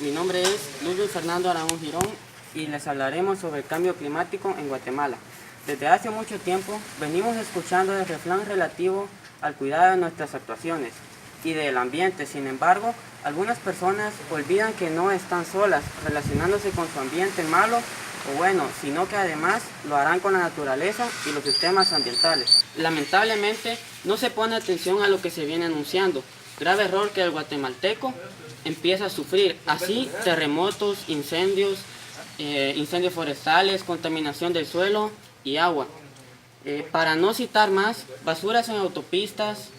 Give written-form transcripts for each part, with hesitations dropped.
Mi nombre es Luis Fernando Aragón Girón y les hablaremos sobre el cambio climático en Guatemala. Desde hace mucho tiempo venimos escuchando el refrán relativo al cuidado de nuestras actuaciones y del ambiente. Sin embargo, algunas personas olvidan que no están solas relacionándose con su ambiente malo o bueno, sino que además lo harán con la naturaleza y los sistemas ambientales. Lamentablemente, no se pone atención a lo que se viene anunciando, grave error que el guatemalteco empieza a sufrir, así terremotos, incendios, incendios forestales, contaminación del suelo y agua. Para no citar más, basuras en autopistas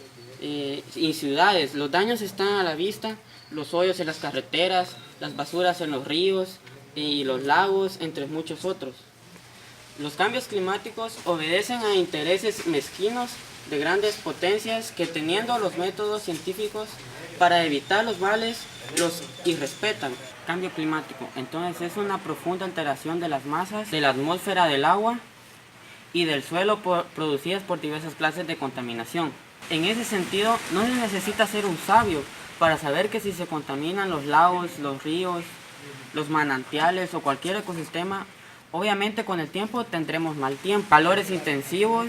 y ciudades, los daños están a la vista, los hoyos en las carreteras, las basuras en los ríos y los lagos, entre muchos otros. Los cambios climáticos obedecen a intereses mezquinos de grandes potencias que, teniendo los métodos científicos para evitar los males, los irrespetan. Cambio climático, entonces, es una profunda alteración de las masas de la atmósfera, del agua y del suelo producidas por diversas clases de contaminación. En ese sentido, no se necesita ser un sabio para saber que si se contaminan los lagos, los ríos, los manantiales o cualquier ecosistema, obviamente con el tiempo tendremos mal tiempo, calores intensivos,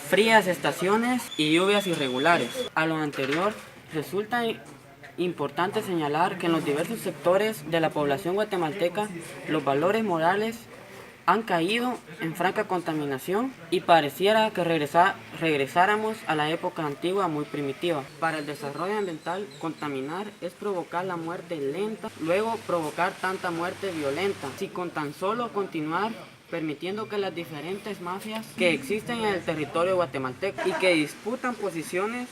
frías estaciones y lluvias irregulares. A lo anterior, resulta importante señalar que en los diversos sectores de la población guatemalteca los valores morales han caído en franca contaminación y pareciera que regresáramos a la época antigua muy primitiva. Para el desarrollo ambiental, contaminar es provocar la muerte lenta, luego provocar tanta muerte violenta. Si con tan solo continuar permitiendo que las diferentes mafias que existen en el territorio guatemalteco y que disputan posiciones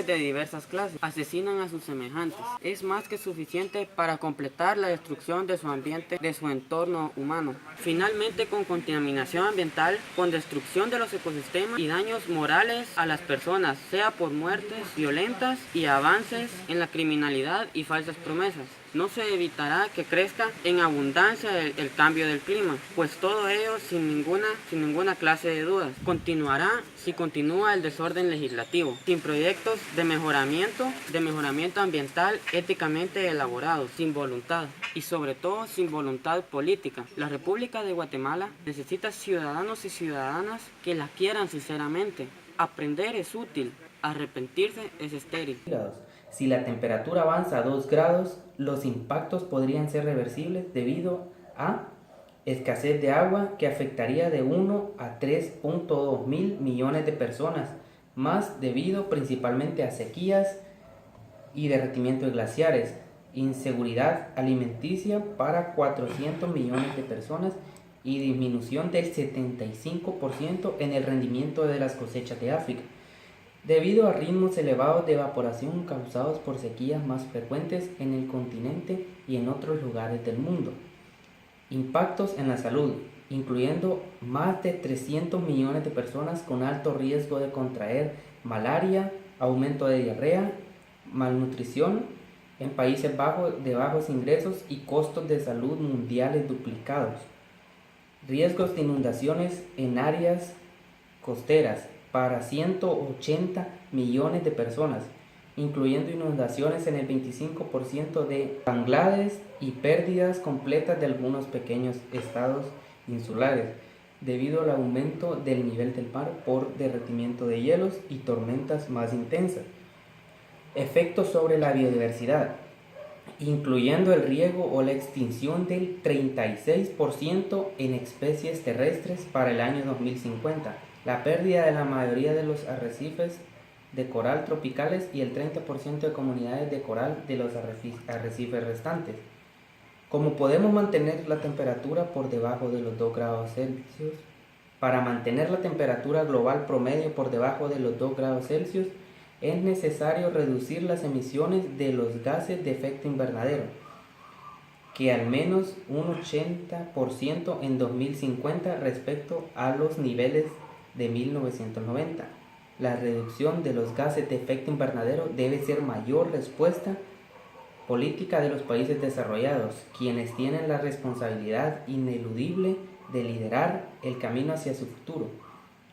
de diversas clases, asesinan a sus semejantes. Es más que suficiente para completar la destrucción de su ambiente, de su entorno humano. Finalmente, con contaminación ambiental, con destrucción de los ecosistemas y daños morales a las personas, sea por muertes violentas y avances en la criminalidad y falsas promesas. No se evitará que crezca en abundancia el cambio del clima, pues todo ello sin ninguna clase de dudas. Continuará si continúa el desorden legislativo, sin proyectos de mejoramiento ambiental éticamente elaborados, sin voluntad y sobre todo sin voluntad política. La República de Guatemala necesita ciudadanos y ciudadanas que la quieran sinceramente. Aprender es útil, arrepentirse es estéril. Si la temperatura avanza a 2 grados, los impactos podrían ser reversibles debido a escasez de agua que afectaría de 1 a 3.2 mil millones de personas, más debido principalmente a sequías y derretimiento de glaciares, inseguridad alimenticia para 400 millones de personas y disminución del 75% en el rendimiento de las cosechas de África, debido a ritmos elevados de evaporación causados por sequías más frecuentes en el continente y en otros lugares del mundo. Impactos en la salud, incluyendo más de 300 millones de personas con alto riesgo de contraer malaria, aumento de diarrea, malnutrición en Países Bajos de bajos ingresos y costos de salud mundiales duplicados. Riesgos de inundaciones en áreas costeras para 180 millones de personas, incluyendo inundaciones en el 25% de Bangladesh y pérdidas completas de algunos pequeños estados insulares, debido al aumento del nivel del mar por derretimiento de hielos y tormentas más intensas. Efectos sobre la biodiversidad, incluyendo el riesgo o la extinción del 36% en especies terrestres para el año 2050, la pérdida de la mayoría de los arrecifes de coral tropicales y el 30% de comunidades de coral de los arrecifes restantes. ¿Cómo podemos mantener la temperatura por debajo de los 2 grados Celsius? Para mantener la temperatura global promedio por debajo de los 2 grados Celsius, es necesario reducir las emisiones de los gases de efecto invernadero, que al menos un 80% en 2050 respecto a los niveles de 1990. La reducción de los gases de efecto invernadero debe ser mayor respuesta política de los países desarrollados, quienes tienen la responsabilidad ineludible de liderar el camino hacia su futuro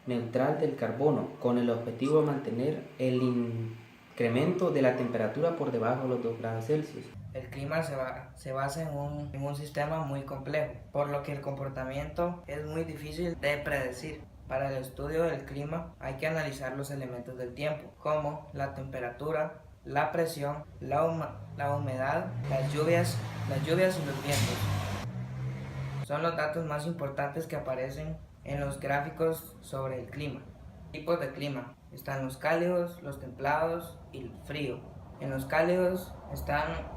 neutral del carbono, con el objetivo de mantener el incremento de la temperatura por debajo de los 2 grados Celsius. El clima se basa en un sistema muy complejo, por lo que el comportamiento es muy difícil de predecir. Para el estudio del clima hay que analizar los elementos del tiempo, como la temperatura, la presión, la humedad, las lluvias y los vientos. Son los datos más importantes que aparecen en los gráficos sobre el clima. Tipos de clima. Están los cálidos, los templados y el frío. En los cálidos están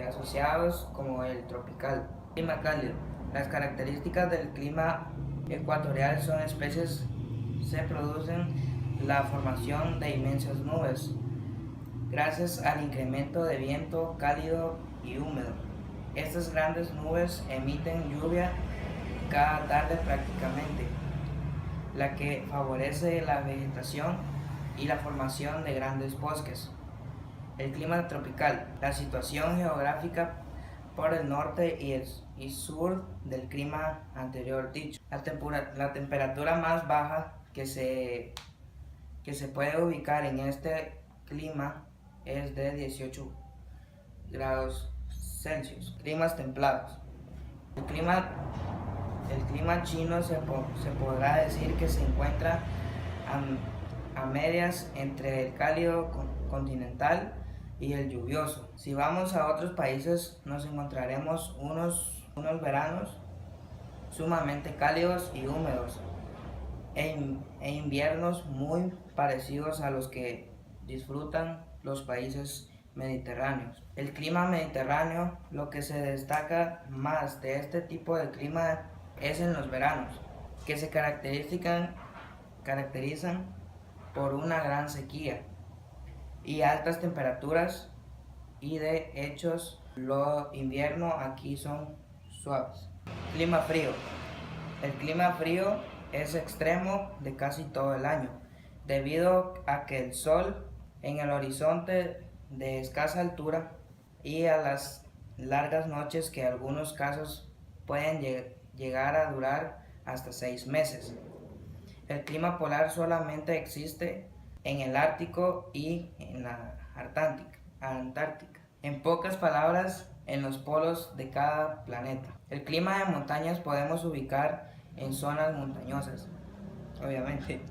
asociados como el tropical. Clima cálido. Las características del clima ecuatorial son especies, se producen la formación de inmensas nubes gracias al incremento de viento cálido y húmedo. Estas grandes nubes emiten lluvia cada tarde prácticamente, la que favorece la vegetación y la formación de grandes bosques. El clima tropical, la situación geográfica por el norte y sur del clima anterior dicho. La temperatura más baja que se puede ubicar en este clima es de 18 grados Celsius. Climas templados. El clima chino se podrá decir que se encuentra a medias entre el cálido continental y el lluvioso. Si vamos a otros países nos encontraremos unos veranos sumamente cálidos y húmedos e inviernos muy parecidos a los que disfrutan los países mediterráneos. El clima mediterráneo, lo que se destaca más de este tipo de clima es en los veranos, que se caracterizan por una gran sequía y altas temperaturas, y de hecho los inviernos aquí son suaves. Clima frío. El clima frío es extremo de casi todo el año, debido a que el sol en el horizonte de escasa altura y a las largas noches que en algunos casos pueden llegar a durar hasta 6 meses. El clima polar solamente existe en el Ártico y en la Antártica. En pocas palabras, en los polos de cada planeta. El clima de montañas podemos ubicar en zonas montañosas, obviamente,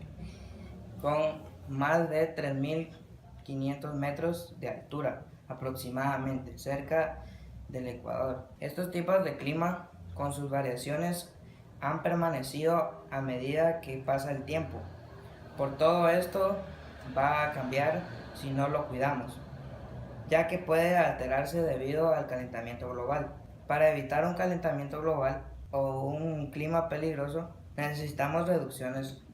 con más de 3.500 metros de altura aproximadamente, cerca del Ecuador. Estos tipos de clima, con sus variaciones, han permanecido a medida que pasa el tiempo. Por todo esto va a cambiar si no lo cuidamos, ya que puede alterarse debido al calentamiento global. Para evitar un calentamiento global o un clima peligroso, necesitamos reducciones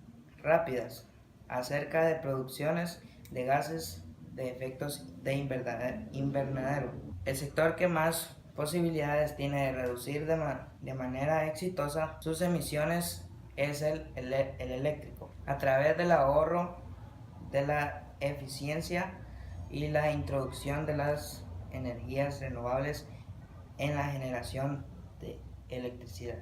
rápidas acerca de producciones de gases de efectos de invernadero. El sector que más posibilidades tiene de reducir de manera exitosa sus emisiones es el eléctrico, a través del ahorro de la eficiencia y la introducción de las energías renovables en la generación de electricidad.